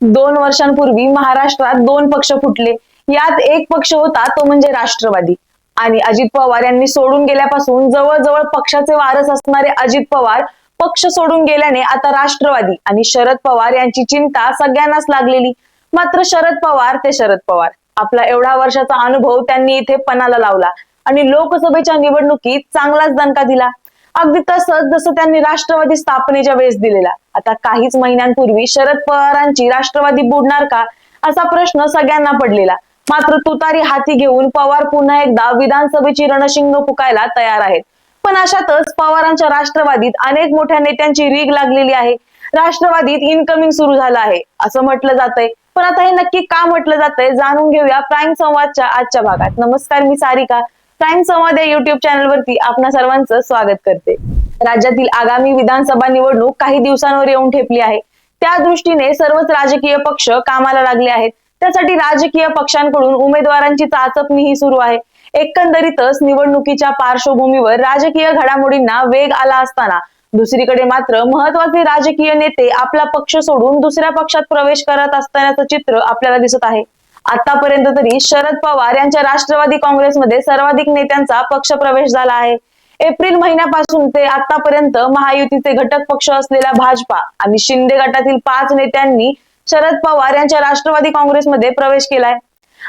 2 वर्षांपूर्वी महाराष्ट्रात दोन पक्ष फुटले. यात एक पक्ष होता तो म्हणजे राष्ट्रवादी. आणि अजित पवार यांनी सोडून गेल्यापासून जवळजवळ पक्षाचे वारस असणारे अजित पवार पक्ष सोडून गेल्याने आता राष्ट्रवादी आणि शरद पवार यांची चिंता सगळ्यांनाच लागलेली. मात्र शरद पवार ते शरद पवार, आपला एवढा वर्षाचा अनुभव त्यांनी इथे पणाला लावला आणि लोकसभेच्या निवडणुकीत चांगलाच दणका दिला. अगदी तसंच जसं त्यांनी राष्ट्रवादी स्थापनेच्या वेळेस दिलेला. आता काहीच महिन्यांपूर्वी शरद पवारांची राष्ट्रवादी बुडणार का असा प्रश्न सगळ्यांना पडलेला. मात्र तुतारी हाती घेऊन पवार पुन्हा एकदा विधानसभेची रणशिंग फुकायला तयार आहेत. पण अशातच पवारांच्या राष्ट्रवादीत अनेक मोठ्या नेत्यांची रीग लागलेली आहे. राष्ट्रवादीत इनकमिंग सुरू झालं आहे असं म्हटलं जातंय. पण आता हे नक्की का म्हटलं जातंय जाणून घेऊया प्राईम संवादच्या आजच्या भागात. नमस्कार, मी सारिका. प्राईम संवाद या युट्यूब चॅनल वरती आपणा सर्वांचं स्वागत करते. राज्यातील आगामी विधानसभा निवडणूक काही दिवसांवर येऊन ठेपली आहे. त्या दृष्टीने सर्वच राजकीय पक्ष कामाला लागले आहेत. त्यासाठी राजकीय पक्षांकडून उमेदवारांची चाचपणीही सुरू आहे. एकंदरीतच निवडणुकीच्या पार्श्वभूमीवर राजकीय घडामोडींना वेग आला असताना दुसरीकडे मात्र महत्वाचे राजकीय नेते आपला पक्ष सोडून दुसऱ्या पक्षात प्रवेश करत असतानाचं चित्र आपल्याला दिसत आहे. आतापर्यंत तरी शरद पवार यांच्या राष्ट्रवादी काँग्रेसमध्ये सर्वाधिक नेत्यांचा पक्ष प्रवेश झाला आहे. एप्रिल महिन्यापासून ते आतापर्यंत महायुतीचे घटक पक्ष असलेल्या भाजपा आणि शिंदे गटातील 5 नेत्यांनी शरद पवार यांच्या राष्ट्रवादी काँग्रेसमध्ये प्रवेश केलाय.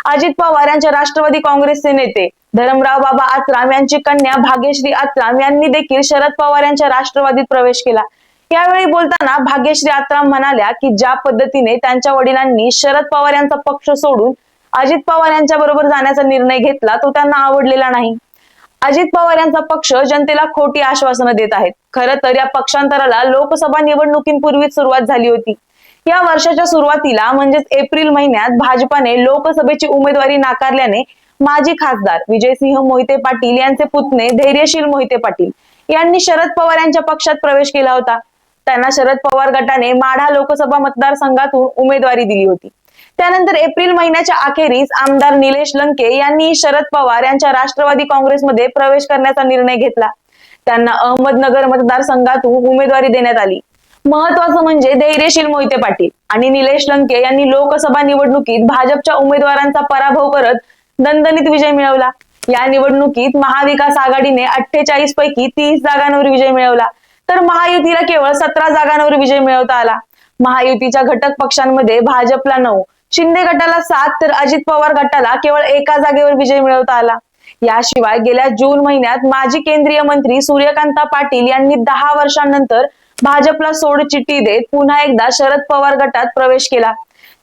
अजित पवार यांच्या राष्ट्रवादी काँग्रेसचे नेते धरमराव बाबा आत्राम यांची कन्या भाग्यश्री आत्राम यांनी देखील शरद पवार यांच्या राष्ट्रवादीत प्रवेश केला. यावेळी बोलताना भाग्यश्री आत्राम म्हणाल्या की ज्या पद्धतीने त्यांच्या वडिलांनी शरद पवार यांचा पक्ष सोडून अजित पवार यांच्या बरोबर जाण्याचा निर्णय घेतला तो त्यांना आवडलेला नाही. अजित पवार यांचा पक्ष जनतेला खोटी आश्वासनं देत आहेत. खरं तर या पक्षांतराला लोकसभा निवडणुकीपूर्वीच सुरुवात झाली होती. या वर्षाच्या सुरुवातीला म्हणजेच एप्रिल महिन्यात भाजपाने लोकसभेची उमेदवारी नाकारल्याने माजी खासदार विजयसिंह मोहिते पाटील यांचे पुतणे धैर्यशील मोहिते पाटील यांनी शरद पवार यांच्या पक्षात प्रवेश केला होता. त्यांना शरद पवार गटाने माढा लोकसभा मतदारसंघातून उमेदवारी दिली होती. त्यानंतर एप्रिल महिन्याच्या अखेरीस आमदार निलेश लंके यांनी शरद पवार यांच्या राष्ट्रवादी काँग्रेसमध्ये प्रवेश करण्याचा निर्णय घेतला. त्यांना अहमदनगर मतदारसंघातून उमेदवारी देण्यात आली. महत्वाचं म्हणजे धैर्यशील मोहिते पाटील आणि निलेश लंके यांनी लोकसभा निवडणुकीत भाजपच्या उमेदवारांचा पराभव करत दणदणीत विजय मिळवला. या निवडणुकीत महाविकास आघाडीने 48 पैकी 30 जागांवर विजय मिळवला, तर महायुतीला केवळ 17 जागांवर विजय मिळवता आला. महायुतीच्या घटक पक्षांमध्ये भाजपला 9, शिंदे गटाला 7 तर अजित पवार गटाला केवळ 1 जागेवर विजय मिळवता आला. याशिवाय गेल्या जून महिन्यात माजी केंद्रीय मंत्री सूर्यकांता पाटील यांनी 10 वर्षांनंतर भाजपला सोडचिठ्ठी देत पुन्हा एकदा शरद पवार गटात प्रवेश केला.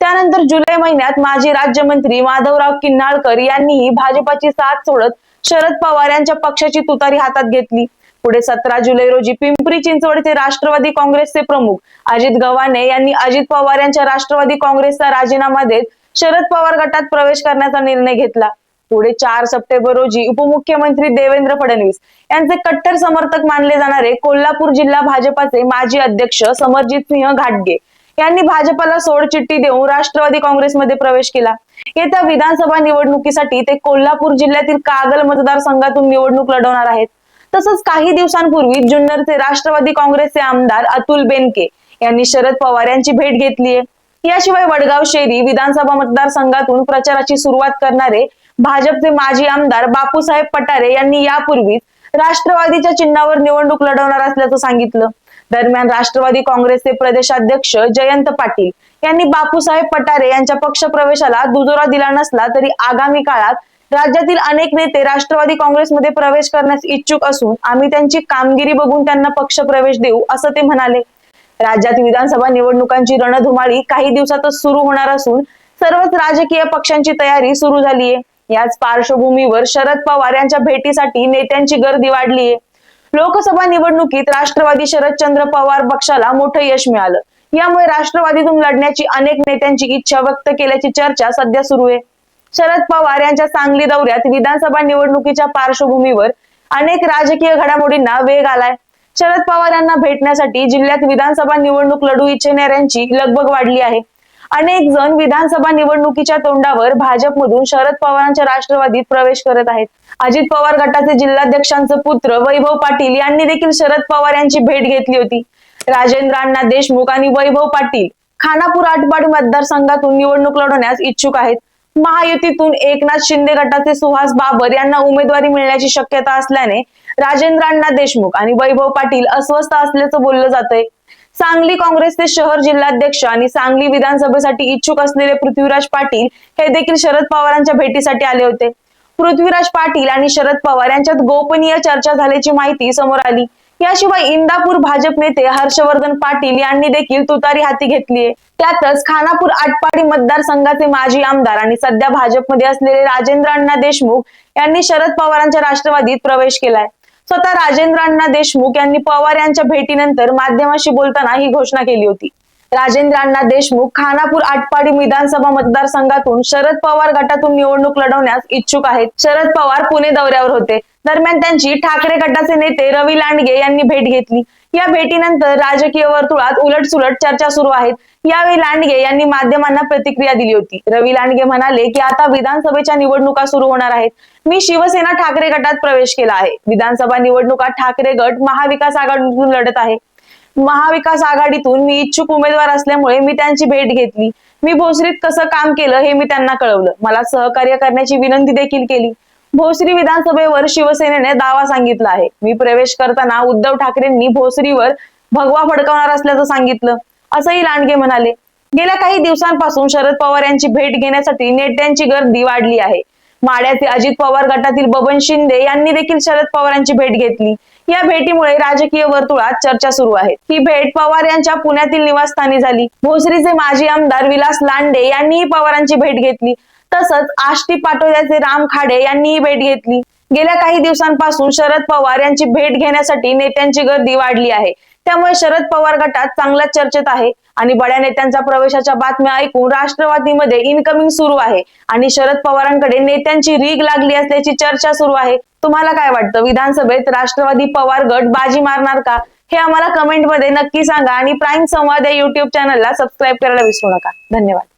त्यानंतर जुलै महिन्यात माजी राज्यमंत्री माधवराव किन्नाळकर यांनीही भाजपाची साथ सोडत शरद पवार यांच्या पक्षाची तुतारी हातात घेतली. पुढे 17 जुलै रोजी पिंपरी चिंचवडचे राष्ट्रवादी काँग्रेसचे प्रमुख अजित गव्हाणे यांनी अजित पवार यांच्या राष्ट्रवादी काँग्रेसचा राजीनामा देत शरद पवार गटात प्रवेश करण्याचा निर्णय घेतला. पुढे 4 सप्टेंबर रोजी उपमुख्यमंत्री देवेंद्र फडणवीस यांचे कट्टर समर्थक मानले जाणारे कोल्हापूर जिल्हा भाजपाचे माजी अध्यक्ष समरजित सिंह घाटगे यांनी भाजपला सोडचिठ्ठी देऊन राष्ट्रवादी काँग्रेसमध्ये प्रवेश केला. येत्या विधानसभा निवडणुकीसाठी ते कोल्हापूर जिल्ह्यातील कागल मतदारसंघातून निवडणूक लढवणार आहेत. तसंच काही दिवसांपूर्वी जुन्नरचे राष्ट्रवादी काँग्रेसचे आमदार अतुल बेनके यांनी शरद पवार यांची भेट घेतली आहे. याशिवाय वडगाव शेरी विधानसभा मतदारसंघातून प्रचाराची सुरुवात करणारे भाजपचे माजी आमदार बापूसाहेब पठारे यांनी यापूर्वीच राष्ट्रवादीच्या चिन्हावर निवडणूक लढवणार असल्याचं सांगितलं. दरम्यान राष्ट्रवादी काँग्रेसचे प्रदेशाध्यक्ष जयंत पाटील यांनी बापूसाहेब पठारे यांच्या पक्ष प्रवेशाला दुजोरा दिला नसला तरी आगामी काळात राज्यातील अनेक नेते राष्ट्रवादी काँग्रेसमध्ये प्रवेश करण्यास इच्छुक असून आम्ही त्यांची कामगिरी बघून त्यांना पक्ष प्रवेश देऊ असं ते म्हणाले. राज्यात विधानसभा निवडणुकांची रणधुमाळी काही दिवसातच सुरू होणार असून सर्वच राजकीय पक्षांची तयारी सुरू झाली आहे. याच पार्श्वभूमीवर शरद पवार यांच्या भेटीसाठी नेत्यांची गर्दी वाढली आहे. लोकसभा निवडणुकीत राष्ट्रवादी शरदचंद्र पवार पक्षाला मोठं यश मिळालं. यामुळे राष्ट्रवादीतून लढण्याची अनेक नेत्यांची इच्छा व्यक्त केल्याची चर्चा सध्या सुरू आहे. शरद पवार यांच्या सांगली दौऱ्यात विधानसभा निवडणुकीच्या पार्श्वभूमीवर अनेक राजकीय घडामोडींना वेग आलाय. शरद पवार यांना भेटण्यासाठी जिल्ह्यात विधानसभा निवडणूक लढू इच्छिणाऱ्यांची लगबग वाढली आहे. अनेक जण विधानसभा निवडणुकीच्या तोंडावर भाजपमधून शरद पवारांच्या राष्ट्रवादीत प्रवेश करत आहेत. अजित पवार गटाचे जिल्हाध्यक्षांचे पुत्र वैभव पाटील यांनी देखील शरद पवार यांची भेट घेतली होती. राजेंद्र अण्णा देशमुख आणि वैभव पाटील खानापूर आटपाडी मतदारसंघातून निवडणूक लढवण्यास इच्छुक आहेत. महायुतीतून एकनाथ शिंदे गटाचे सुहास बाबर यांना उमेदवारी मिळण्याची शक्यता असल्याने राजेंद्र अण्णा देशमुख आणि वैभव पाटील अस्वस्थ असल्याचं बोललं जातंय. सांगली काँग्रेसचे शहर जिल्हाध्यक्ष आणि सांगली विधानसभेसाठी इच्छुक असलेले पृथ्वीराज पाटील हे देखील शरद पवारांच्या भेटीसाठी आले होते. पृथ्वीराज पाटील आणि शरद पवार यांच्यात गोपनीय चर्चा झाल्याची माहिती समोर आली. याशिवाय इंदापूर भाजप नेते हर्षवर्धन पाटील यांनी देखील तुतारी हाती घेतलीये. त्यातच खानापूर आटपाडी मतदारसंघाचे माजी आमदार आणि सध्या भाजपमध्ये असलेले राजेंद्र अण्णा देशमुख यांनी शरद पवारांच्या राष्ट्रवादीत प्रवेश केलाय. स्वतः राजेंद्र अण्णा देशमुख यांनी पवार यांच्या भेटीनंतर माध्यमांशी बोलताना ही घोषणा केली होती. राजेंद्र अण्णा देशमुख खानापूर आटपाडी विधानसभा मतदारसंघातून शरद पवार गटातून निवडणूक लढवण्यास इच्छुक आहेत. शरद पवार पुणे दौऱ्यावर होते. दरम्यान त्यांची ठाकरे गटाचे नेते रवी लांडगे यांनी भेट घेतली. या भेटीनंतर राजकीय वर्तुळात उलटसुलट चर्चा सुरू आहेत. यावेळी लांडगे यांनी माध्यमांना प्रतिक्रिया दिली होती. रवी लांडगे म्हणाले की आता विधानसभेच्या निवडणुका सुरू होणार आहेत. मी शिवसेना ठाकरे गटात प्रवेश केला आहे. विधानसभा निवडणुकात ठाकरे गट महाविकास आघाडीतून लढत आहे. महाविकास आघाडीतून मी इच्छुक उमेदवार असल्यामुळे मी त्यांची भेट घेतली. मी भोसरीत कसं काम केलं हे मी त्यांना कळवलं. मला सहकार्य करण्याची विनंती देखील केली. भोसरी विधानसभेवर शिवसेनेने दावा सांगितला आहे. मी प्रवेश करताना उद्धव ठाकरेंनी भोसरीवर भगवा फडकवणार असल्याचं सांगितलं, असंही लांडगे म्हणाले. गेल्या काही दिवसांपासून शरद पवार यांची भेट घेण्यासाठी नेत्यांची गर्दी वाढली आहे. माढ्याचे अजित पवार गटातील बबन शिंदे यांनी देखील शरद पवारांची भेट घेतली. या भेटीमुळे राजकीय वर्तुळात चर्चा सुरू आहे. ही भेट पवार यांच्या पुण्यातील निवासस्थानी झाली. भोसरीचे माजी आमदार विलास लांडे यांनीही पवारांची भेट घेतली. तसंच आष्टी पाटोद्याचे राम खाडे यांनीही भेट घेतली. गेल्या काही दिवसांपासून शरद पवार यांची भेट घेण्यासाठी नेत्यांची गर्दी वाढली आहे. त्यामुळे शरद पवार गटात चांगलाच चर्चेत आहे आणि बड्या नेत्यांच्या प्रवेशाच्या बातम्या ऐकून राष्ट्रवादीमध्ये इनकमिंग सुरू आहे आणि शरद पवारांकडे नेत्यांची रीग लागली असल्याची चर्चा सुरू आहे. तुम्हाला काय वाटतं? विधानसभेत राष्ट्रवादी पवार गट बाजी मारणार का? हे आम्हाला कमेंटमध्ये नक्की सांगा आणि प्राईम संवाद या युट्यूब चॅनलला सबस्क्राईब करायला विसरू नका. धन्यवाद.